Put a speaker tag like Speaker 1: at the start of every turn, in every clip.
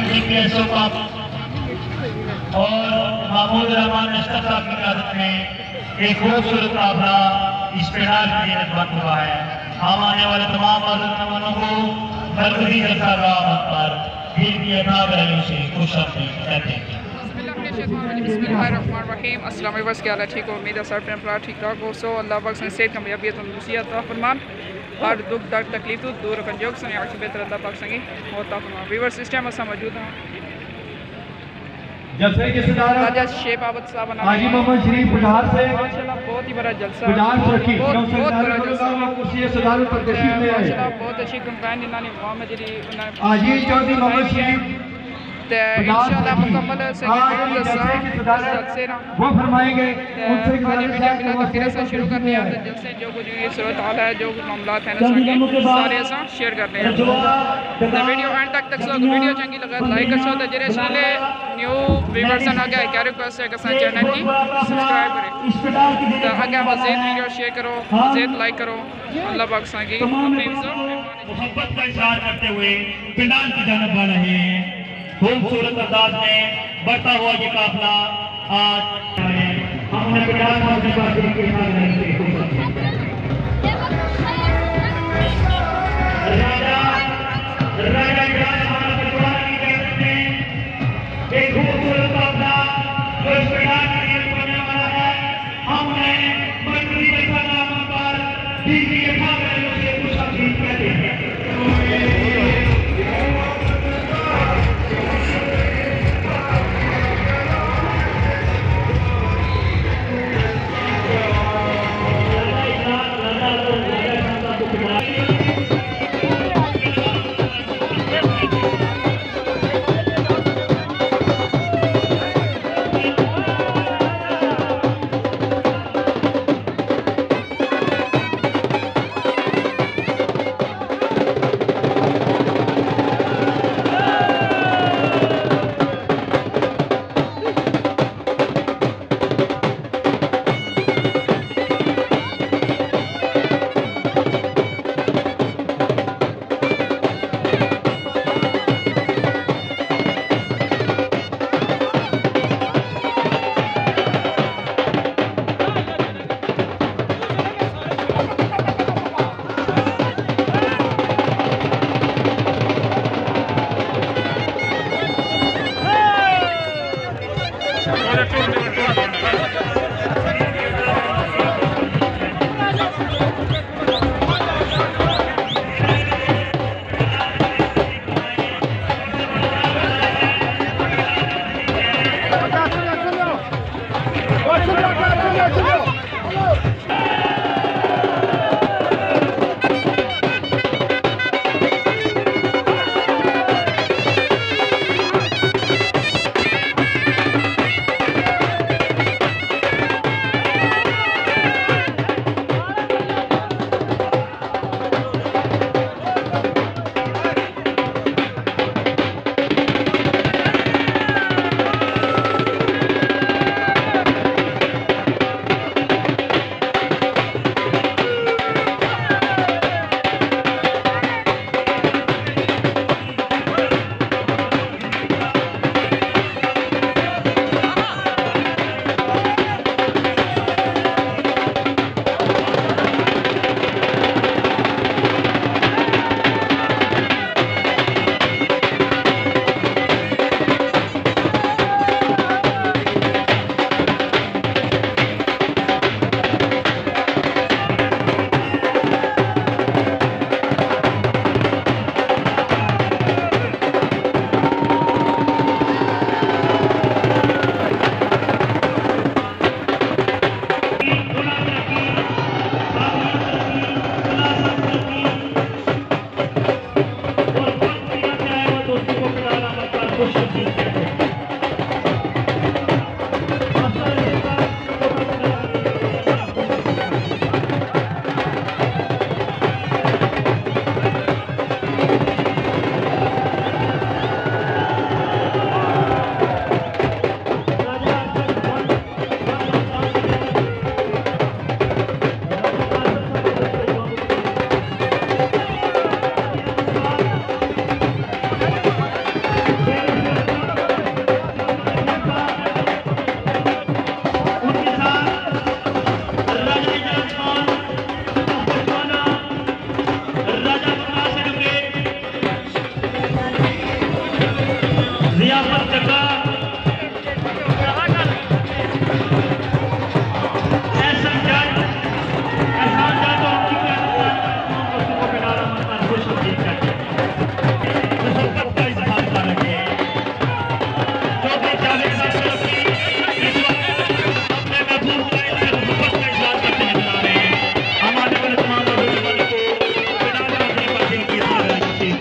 Speaker 1: GPSO cup और महमूद रहमान अशरफ साहब की क़यादत में एक खूबसूरत काफिला इस पेड़ाल के लिए नज़रबंद हुआ है। हम आने वाले तमाम मेहमानों को मरकज़ी जलसा राह पर भीड़ की अनाब रैली से खुशामदीद कहते हैं।
Speaker 2: बिस्मिल्लाहिर्रहमानिर्रहीम। अस्सलाम वालेकुम, क्या हाल है? ठीक हो? उम्मीद है सब टेम्परा ठीक ठाक हो। सो अल्लाह पाक से सेहत कामयाबी तंदुरुस्ती अता फरमान, हर दुख दर्द तकलीफ तो दूर रखन जोग से आगे बेहतर अल्लाह पाक संगी होता फरमान। व्यूअर्स इस टाइम असा मौजूद हैं
Speaker 3: जलसे की सदारत
Speaker 2: राजा शेख आबद साहब
Speaker 3: हाजी मोहम्मद शरीफ बिहार से
Speaker 2: माशाल्लाह बहुत ही बड़ा जलसा
Speaker 3: बिहार से की
Speaker 2: बहुत बड़ा जलसा
Speaker 3: कुर्सी सदारत पर तशरीफ ले आए।
Speaker 2: माशाल्लाह बहुत अच्छी कंपेन इन्होंने वहां में जी
Speaker 3: हाजी चौधरी मोहम्मद शरीफ
Speaker 2: इंशाल्लाह मुकम्मल
Speaker 3: वो फरमाएंगे उनसे
Speaker 2: फिर से शुरू करने हैं जलसे जो कुछ भी सूरत हाल है जो मामलात हैं सारे असा शेयर करने हैं। तो वीडियो एंड तक सो वीडियो चंगी लगे लाइक कर सो तो जेरे चैनल न्यू व्यूअर्स आ गया क्या रिक्वेस्ट है कि चैनल की सब्सक्राइब करें तो आगे मज़ीद वीडियो शेयर करो मज़ीद लाइक करो। अल्लाह पाक की अपनी
Speaker 1: मोहब्बत का इज़हार करते हुए पिंडाल की जानब बढ़ रहे हैं। खूबसूरत अंदाज में बढ़ता हुआ ये काफिला आज हमने पिंडाल के राजा एक खूबसूरत काफिला जो इस पिंडाल के लिए बनने वाला है। हमने मंत्री पर दीदी के भाग से कुछ अपील कहते हैं। जियाफत जगह ऐसा जज एहसान जज और उनकी क़यादत को पिलारा मंतर खुश नसीब करते हैं। मुहब्बत का इजहार कर रहे हैं चौधरी जावेद अशरफ की इस वक्त अपने महबूब का मोहब्बत का इजहार करते नजर आ रहे हैं। हमारे वाले तमाम लोगों को पिलारा मंतर पर दिल की राजा में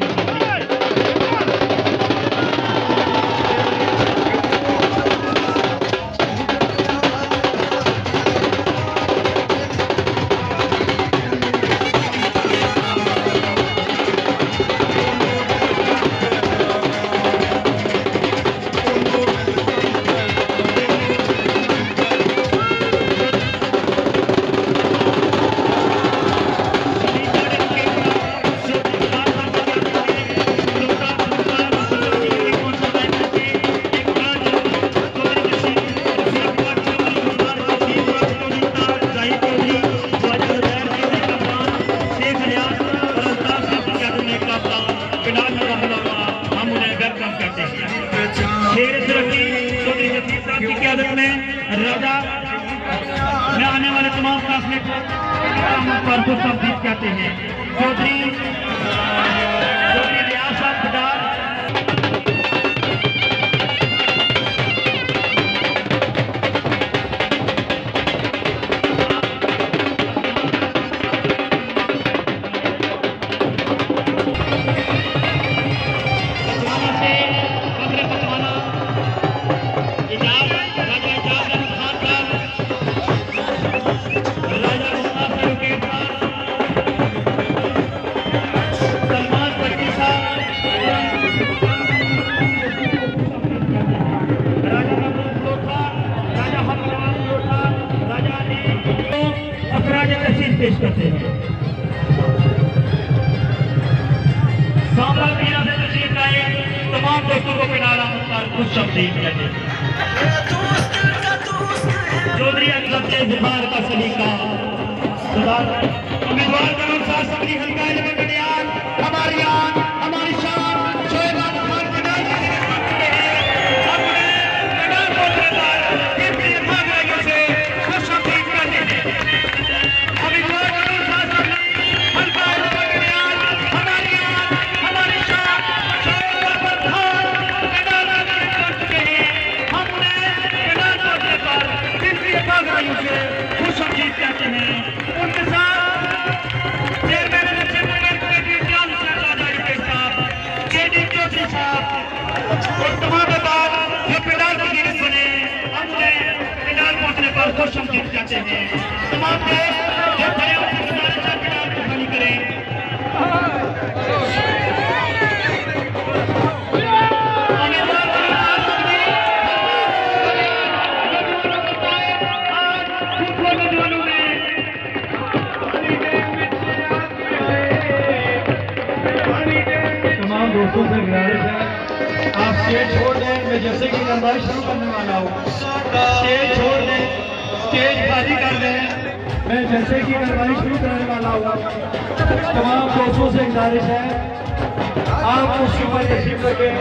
Speaker 1: आने वाले तमाम काफिले को पर को तब्दील कहते हैं। चौधरी रियासत पठार पेश करते हैं। सामराज्य से तशरीफ लाए तमाम दोस्तों को पिलारा मुख्तार खुश शब्द कहते हैं। चौधरी अनसर के बिहार का सलीका उम्मीदवार करोड़ साहब सबरी हल्का इलाका कल्याण हमारी आन हमारी शान शोएब आलम खान के नाम से अपने मैदान को लेकर केंद्रीय भागीदारियों से खुश शब्द कहते हैं। उम्मीदवार करोड़ साहब सबरी हल्का इलाका कल्याण हमारी आन हमारी शान शोएब आलम खान के नाम से कर चुके हैं। हमने मैदान को लेकर केंद्रीय भागीदारियों से खुश शब्द कहते हैं। उनके साथ और तमाम बात जो पिलार की गिरफ्त बने हमने पिलार पहुंचने पर खुश हमदीद कहते हैं। तमाम दोस्त जो खड़े होकर पिलार को खाली करें।
Speaker 3: तमाम दोस्तों से गुजारिश है आप स्टेज छोड़ दें। मैं जैसे कि कार्रवाई शुरू करने वाला हूँ स्टेज छोड़ दें, स्टेज खाली कर दें। मैं जैसे कि कार्रवाई शुरू करने वाला हूँ तमाम दोस्तों से गुजारिश है आप उसके ऊपर तशरीफ रखें।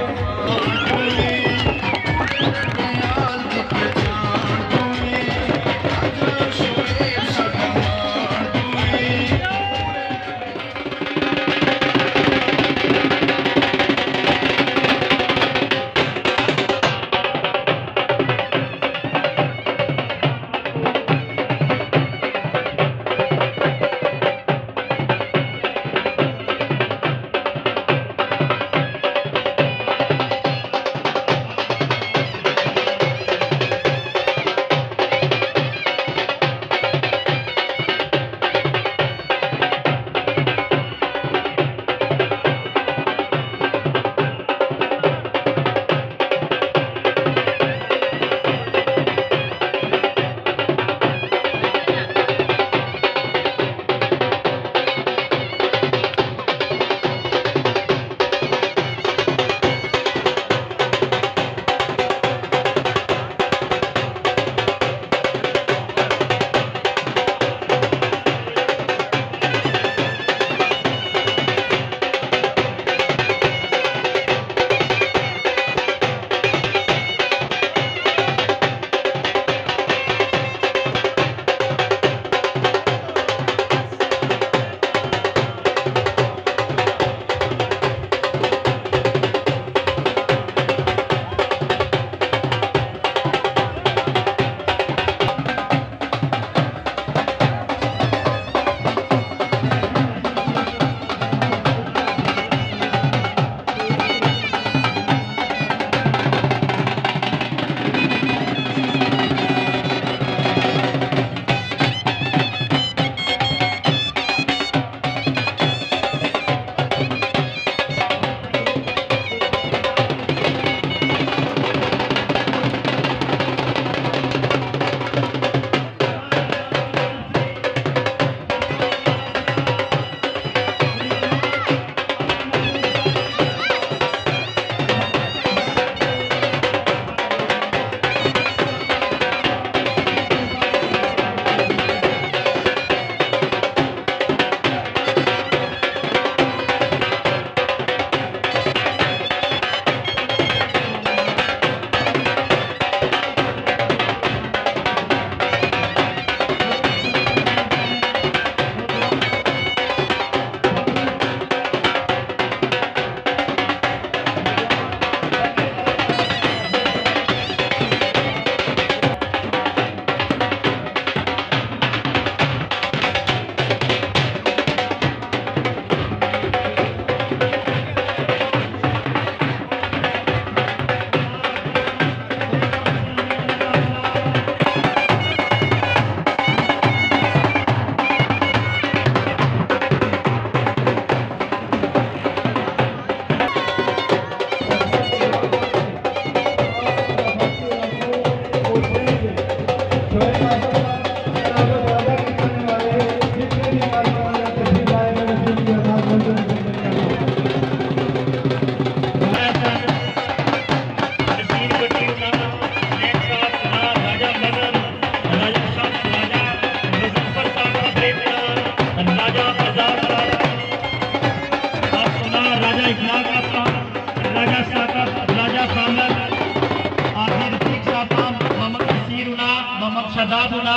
Speaker 1: शादाबुना,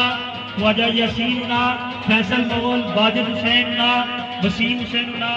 Speaker 1: ख्वाजा यासीनुना, फैसल मोगल, वाजिद हुसैनुना, वसीम हुसैनुना,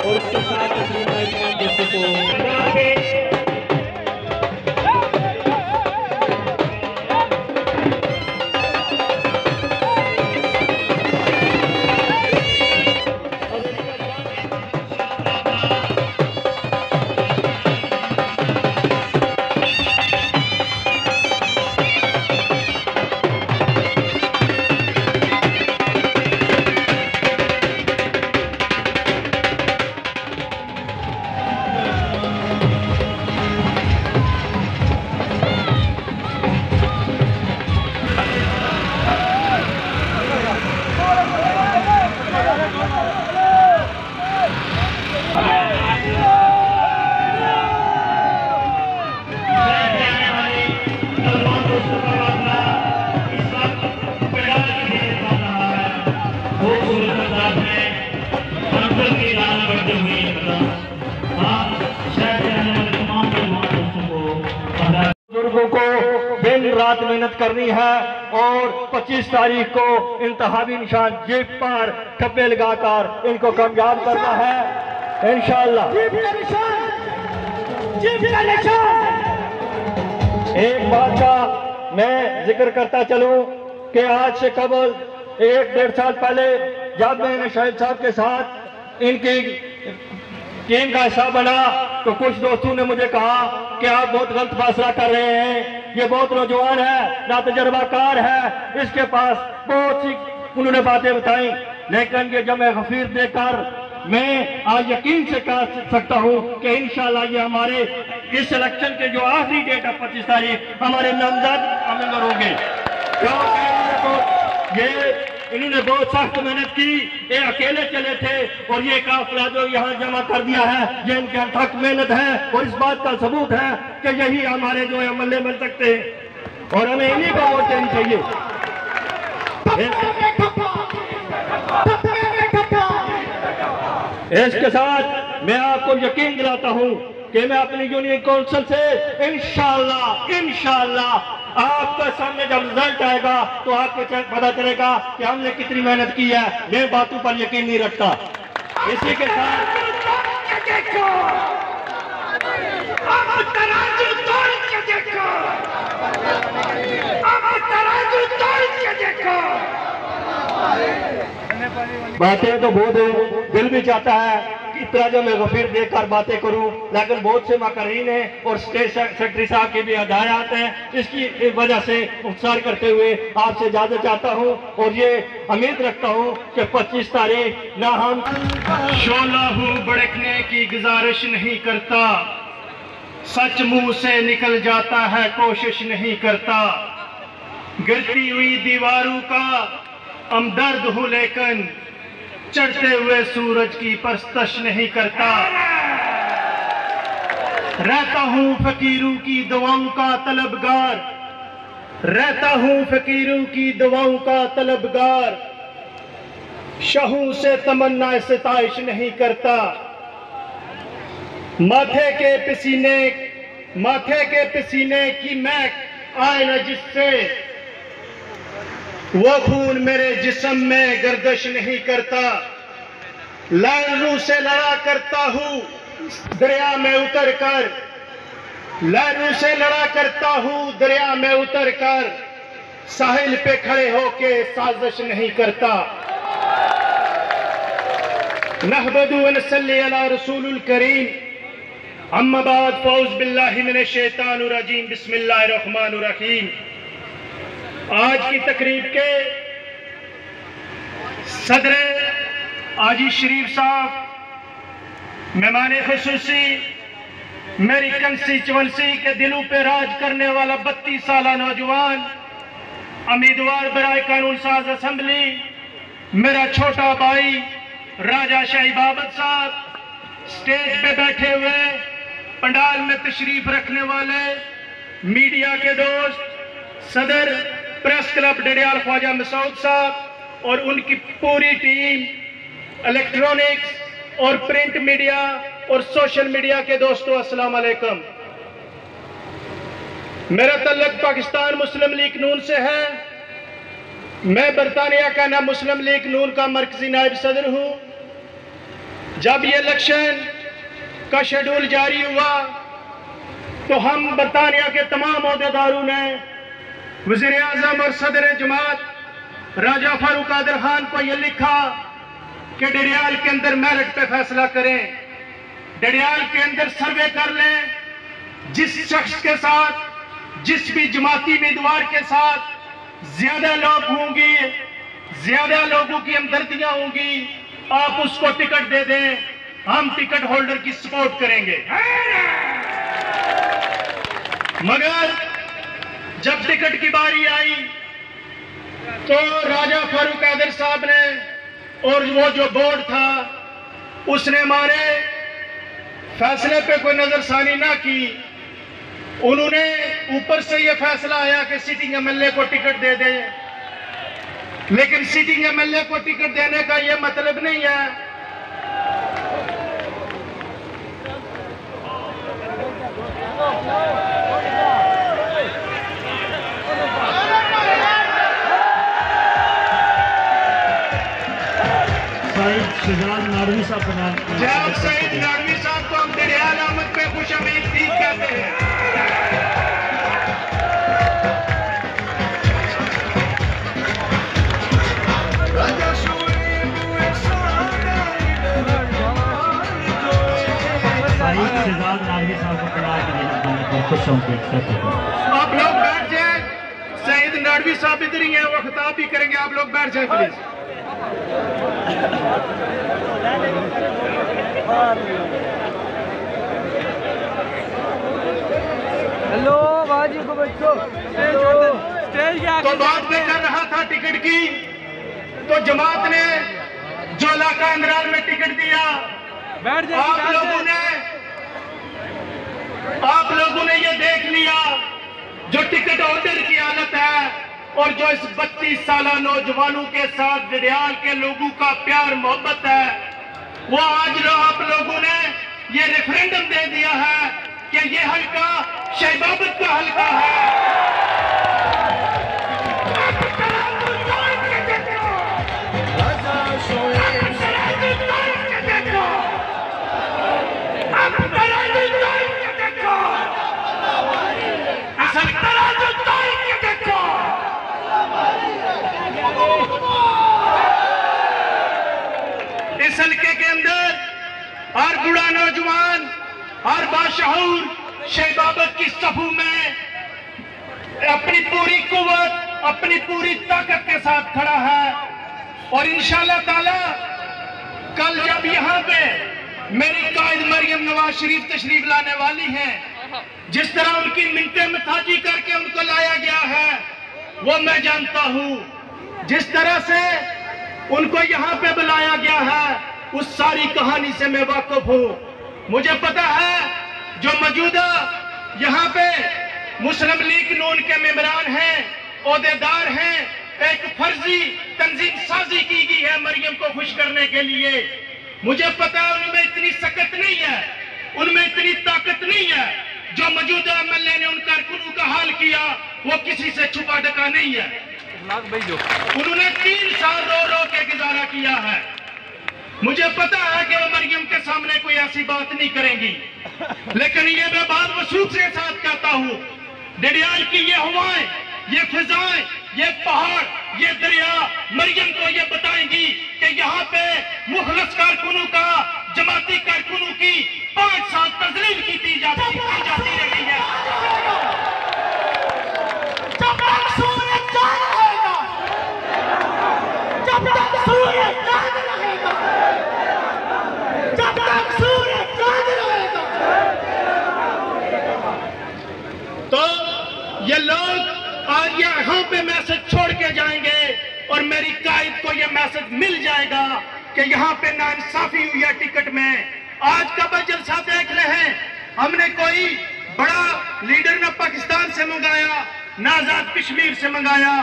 Speaker 1: और उसके साथ दोस्तों को बुजुर्गों को दिन रात मेहनत करनी है और 25 तारीख को इंतहाबी निशान जीप पर ठप्पे लगाकर इनको कामयाब करना है इंशाअल्लाह। एक बात का मैं जिक्र करता चलूं कि आज से कबल 1-1.5 साल पहले जब मैंने शाहिद साहब के साथ इनकी टीम का हिस्सा बना तो कुछ दोस्तों ने मुझे कहा कि आप बहुत गलत फैसला कर रहे हैं, ये बहुत नौजवान है, ना तजर्बाकार है, इसके पास बहुत सी उन्होंने बातें बताई। लेकिन ये जमे गफीर देकर मैं आज यकीन से कह सकता हूँ कि इंशाल्लाह ये हमारे इस इलेक्शन के जो आखिरी डेट है 25 तारीख हमारे नामजद अमल होंगे। ये इन्होंने बहुत सख्त मेहनत की, ये अकेले चले थे और ये काफिला जो यहाँ जमा कर दिया है ये इनके अथक मेहनत है और इस बात का सबूत है कि यही हमारे जो है मल्ले मिल सकते हैं और हमें इन्हीं को वोट देनी चाहिए। इसके साथ मैं आपको यकीन दिलाता हूँ कि मैं अपनी यूनियन काउंसिल से इंशाअल्लाह आपके सामने जब रिजल्ट आएगा तो आपको पता चलेगा कि हमने कितनी मेहनत की है। मैं बातों पर यकीन नहीं रखता। इसी के साथ बातें तो बहुत दिल भी चाहता है कि इतना जो मैं गफीर देखकर बातें करूं, लेकिन बहुत से मकरीन हैं और स्टेट सेक्रेटरी साहब की भी हदायत हैं, इसकी वजह से मुख्तार करते हुए आपसे इजाजत चाहता हूं और ये उम्मीद रखता हूं कि 25 तारीख ना हम
Speaker 3: शोलाहू भड़कने की गुजारिश नहीं करता, सच मुंह से निकल जाता है कोशिश नहीं करता, गिरती हुई दीवारों का हमदर्द हूँ लेकिन चढ़ते हुए सूरज की परस्तश नहीं करता, रहता हूँ फकीरों की दुआओं का तलबगार, रहता हूँ फकीरों की दुआओं का तलबगार, शहूं से तमन्ना सिताइश नहीं करता। माथे के पसीने की महक आए न जिससे, वो खून मेरे जिस्म में गर्दिश नहीं करता। लहरों से लड़ा करता हूँ दरिया में उतर कर, लहरों से लड़ा करता हूँ दरिया में उतर कर, साहिल पे खड़े होके साजिश नहीं करता। नहमदु व नसल्ली अला रसूलुल करीम, अम्मा बाद, फौज बिल्लाहि मिनश शैतानिर रजीम, बिस्मिल्लाहिर रहमानिर रहीम। आज की तकरीब के सदर आजी शरीफ साहब, मेहमान खुसूसी, मेरी कंस्टिट्यूएंसी के दिलों पे राज करने वाला 32 साला नौजवान उम्मीदवार बराए कानून साज असेंबली, मेरा छोटा भाई राजा शाही बाबत साहब, स्टेज पे बैठे हुए, पंडाल में तशरीफ रखने वाले मीडिया के दोस्त, सदर प्रेस क्लब डडियाल ख्वाजा मसूद साहब और उनकी पूरी टीम, इलेक्ट्रॉनिक्स और प्रिंट मीडिया और सोशल मीडिया के दोस्तों, अस्सलाम वालेकुम। मेरा तल्लुक पाकिस्तान मुस्लिम लीग नून से है। मैं बरतानिया का ना मुस्लिम लीग नून का मरकजी नायब सदर हूं। जब ये इलेक्शन का शेड्यूल जारी हुआ तो हम बरतानिया के तमाम ओहदेदारों ने वज़ीर आज़म और सदर जमात राजा फारूक कादर खान को यह लिखा कि डडियाल के अंदर मेरिट पे फैसला करें, डडियाल के अंदर सर्वे कर लें। जिस शख्स के साथ, जिस भी जमाती उम्मीदवार के साथ ज्यादा लोग होंगे, ज्यादा लोगों की हमदर्दियां होंगी, आप उसको टिकट दे दें, हम टिकट होल्डर की सपोर्ट करेंगे। मगर जब टिकट की बारी आई तो राजा फारूक कादर साहब ने और वो जो बोर्ड था उसने हमारे फैसले पे कोई नजरसानी ना की। उन्होंने ऊपर से यह फैसला आया कि सिटिंग एमएलए को टिकट दे दें, लेकिन सिटिंग एमएलए को टिकट देने का यह मतलब नहीं है
Speaker 1: शहजाद नाडवी साहब का नाम,
Speaker 3: जनाब सईद नाडवी साहब को हम डडियाल आमद पे खुश आमदीद कहते हैं।
Speaker 1: शहजाद नाडवी साहब को पंडाल के लिए खुश आमदीद कहते हैं।
Speaker 3: आप लोग बैठ जाए, सईद नाडवी साहब इधर ही हैं, वो खिताब भी करेंगे। आप लोग बैठ जाए प्लीज।
Speaker 4: हेलो बाजी को बच्चों, स्टेज
Speaker 3: तो बात मैं कर रहा था टिकट की, तो जमात ने जो इलाका अंदराल में टिकट दिया, आप लोगों ने ये देख लिया जो टिकट ऑर्डर की हालत है और जो इस 32 साला नौजवानों के साथ डडियाल के लोगों का प्यार मोहब्बत है, वो आज आप लोगों ने ये रेफरेंडम दे दिया है कि ये हल्का शाही बाबत का हल्का है। इस हल्के के अंदर हर बुढ़ा नौजवान, हर बाशऊर शाही बाबत की सफू में अपनी पूरी कुव्वत, अपनी पूरी ताकत के साथ खड़ा है। और इंशाअल्लाह ताला कल जब यहाँ पे मेरी कायद मरियम नवाज शरीफ तशरीफ लाने वाली हैं, जिस तरह उनकी मिन्नतें मथाजी करके उनको लाया गया है वो मैं जानता हूँ। जिस तरह से उनको यहाँ पे बुलाया गया है उस सारी कहानी से मैं वाकिफ हूँ। मुझे पता है जो मौजूदा यहाँ पे
Speaker 5: मुस्लिम लीग नून के मेंबरान हैं, ओहदेदार हैं, एक फर्जी तंजीम साजी की गई है मरियम को खुश करने के लिए। मुझे पता है उनमें इतनी सकत नहीं है, उनमें इतनी ताकत नहीं है। जो मौजूदा एमएलए ने उन कारकुनों का हाल किया वो किसी से छुपा ढका नहीं है। उन्होंने 3 साल रो रो के गुजारा किया है। मुझे पता है कि वो मरियम के सामने कोई ऐसी बात नहीं करेंगी, लेकिन ये मैं बात वसूख से साथ कहता हूँ, डडियाल की ये हवाएं, ये फिजाएं, ये पहाड़, ये दरिया मरियम को ये बताएंगी कि यहाँ पे मुखलस कारकुनों का, जमाती कारकुनों की 5 साल तजलील की जाती रही है। जब तक सूरज चांद रहेगा, जब तक सूरज चांद रहेगा, जब तक सूरज चांद रहेगा। तो ये लोग आज यहाँ पे मैसेज छोड़ के जाएंगे और मेरी कायद को ये मैसेज मिल जाएगा कि यहाँ पे नाइंसाफी हुई है टिकट में। आज का बस जलसा देख रहे हैं, हमने कोई बड़ा लीडर न पाकिस्तान से मंगाया न आजाद कश्मीर से मंगाया।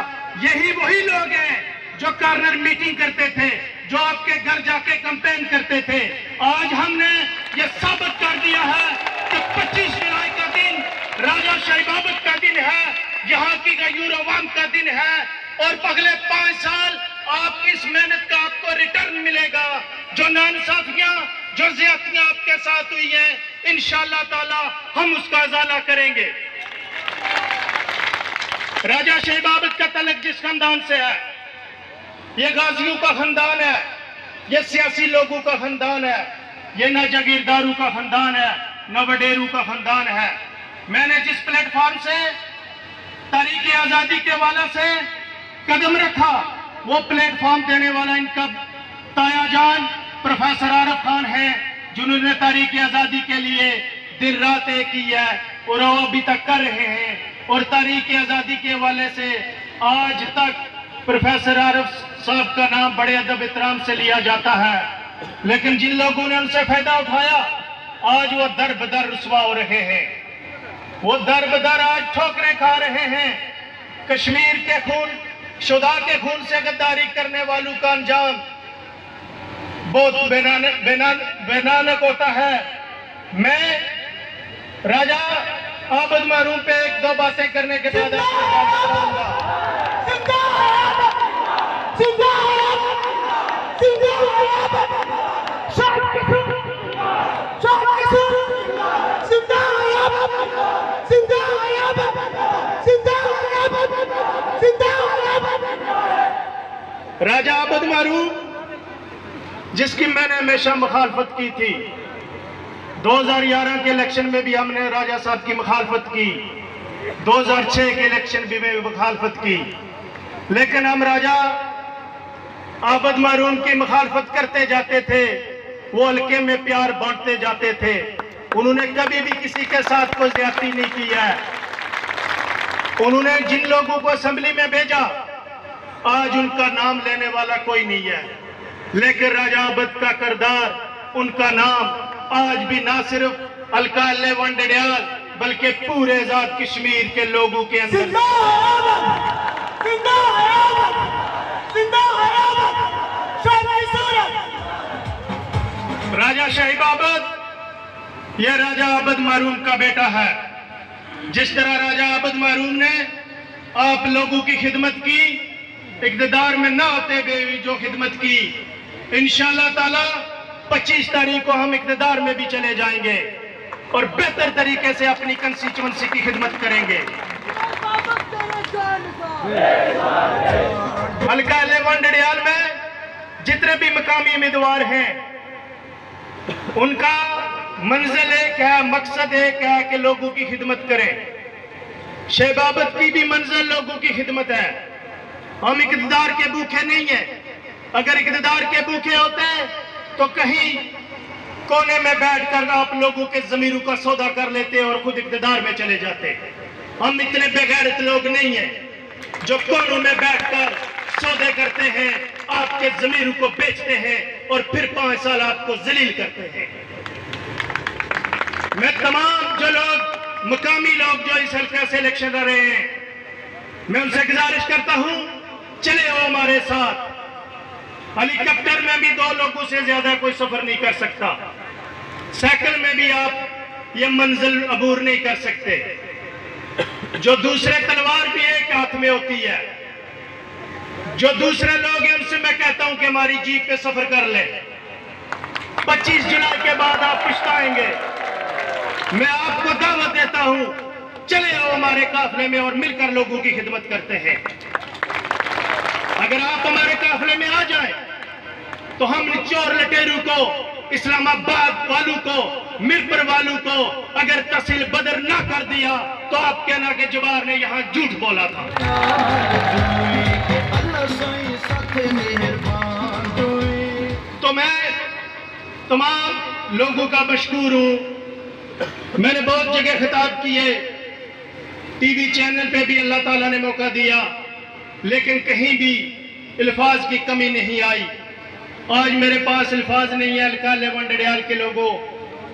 Speaker 5: यही वही लोग हैं जो कॉर्नर मीटिंग करते थे, जो आपके घर जाके कैंपेन करते थे। आज हमने ये साबित कर दिया है कि 25 जुलाई का दिन राजा शहीबाबत का दिन है, यहाँ की गयूर अवाम का दिन है और अगले 5 साल आपकी इस मेहनत का आपको रिटर्न मिलेगा। जो नाइंसाफियां, जो ज्यादतियां आपके साथ हुई हैं, इंशाअल्लाह ताला हम उसका इजाला करेंगे। राजा शहीबाबत का तलक जिस खानदान से है, ये गाजियों का खानदान है, ये सियासी लोगों का खानदान है, ये न जागीरदारों का खानदान है, न वडेरों का खानदान है। मैंने जिस प्लेटफॉर्म से तारीख आजादी के वाला से कदम रखा, वो प्लेटफॉर्म देने वाला इनका ताया जान प्रोफेसर आरिफ खान है, जिन्होंने तारीख आजादी के लिए दिन रात एक की है और वो अभी तक कर रहे हैं। और तारीख आजादी के वाले से आज तक प्रोफेसर आरिफ साहब का नाम बड़े अदब एहतराम से लिया जाता है, लेकिन जिन लोगों ने उनसे फायदा उठाया आज वो दर बदर रुसवा हो रहे हैं, वो दर बदर आज ठोकरें खा रहे हैं। कश्मीर के खून, शुदा के खून से गद्दारी करने वालों का अंजाम बहुत बेनानक होता है। मैं राजा आबद महरूम पे 1-2 बातें करने के बाद राजा आबद महरूम, जिसकी मैंने हमेशा मुखालफत की थी, 2011 के इलेक्शन में भी हमने राजा साहब की मुखालफत की, 2006 के इलेक्शन भी में मुखालफत की, लेकिन हम राजा आबद महरूम की मुखालफत करते जाते थे, वो हल्के में प्यार बांटते जाते थे। उन्होंने कभी भी किसी के साथ कोई ज्यादती नहीं की है। उन्होंने जिन लोगों को असेंबली में भेजा आज उनका नाम लेने वाला कोई नहीं है, लेकिन राजा आबद का किरदार, उनका नाम आज भी ना सिर्फ हल्का लेवन डडियाल बल्कि पूरे आजाद कश्मीर के लोगों के अंदर राजा शहीबाबत, यह राजा आबद महरूम का बेटा है। जिस तरह राजा आबद महरूम ने आप लोगों की खिदमत की, इक़्तिदार में ना होते हुए भी जो खिदमत की, इंशाअल्लाह ताला 25 तारीख को हम इक़्तिदार में भी चले जाएंगे और बेहतर तरीके से अपनी कंस्टिट्यूएंसी की खिदमत करेंगे। हल्का लेवन डडियाल में जितने भी मकामी उम्मीदवार हैं, उनका मंजिल एक है, मकसद एक है कि लोगों की खिदमत करें। शहीबाबत की भी मंजिल लोगों की खिदमत है। हम इक़्तिदार के भूखे नहीं हैं। अगर इक़्तिदार के भूखे होते तो कहीं कोने में बैठकर आप लोगों के ज़मीरों का सौदा कर लेते और खुद इक़्तिदार में चले जाते। हम इतने बेगैरत लोग नहीं हैं जो कोनों में बैठकर सौदे करते हैं, आपके ज़मीरों को बेचते हैं और फिर 5 साल आपको जलील करते हैं। मैं तमाम जो लोग मकामी लोग जो इस हल्के से इलेक्शन लड़ रहे हैं, मैं उनसे गुजारिश करता हूं, चले आओ हमारे साथ। हेलीकॉप्टर में भी 2 लोगों से ज्यादा कोई सफर नहीं कर सकता, साइकिल में भी आप ये मंजिल अबूर नहीं कर सकते। जो दूसरे तलवार भी एक हाथ में होती है, जो दूसरे लोग हैं उनसे मैं कहता हूं कि हमारी जीप पे सफर कर ले। 25 जुलाई के बाद आप पछताएंगे। मैं आपको दावत देता हूं, चले आओ हमारे काफिले में और मिलकर लोगों की खिदमत करते हैं। अगर आप हमारे काफिले में आ जाएं, तो हम निचोर लटेरू को, इस्लामाबाद वालों को, मिरपुर वालों को अगर तहसील बदर ना कर दिया तो आप कहना कि जवार ने यहाँ झूठ बोला था। तो मैं तमाम लोगों का मशकूर हूं। मैंने बहुत जगह खिताब किए, टीवी चैनल पे भी अल्लाह ताला ने मौका दिया, लेकिन कहीं भी अल्फाज की कमी नहीं आई। आज मेरे पास अल्फाज नहीं है अलकाले वंडड़ियाल के लोगों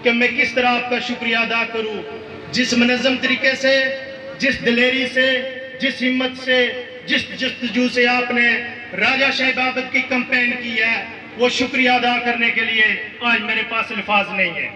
Speaker 5: कि मैं किस तरह आपका शुक्रिया अदा करूं। जिस मुनज़्ज़म तरीके से, जिस दिलेरी से, जिस हिम्मत से, जिस जस्तजू से आपने राजा शाह बाबत की कैंपेन की है, वो शुक्रिया अदा करने के लिए आज मेरे पास अल्फाज नहीं है।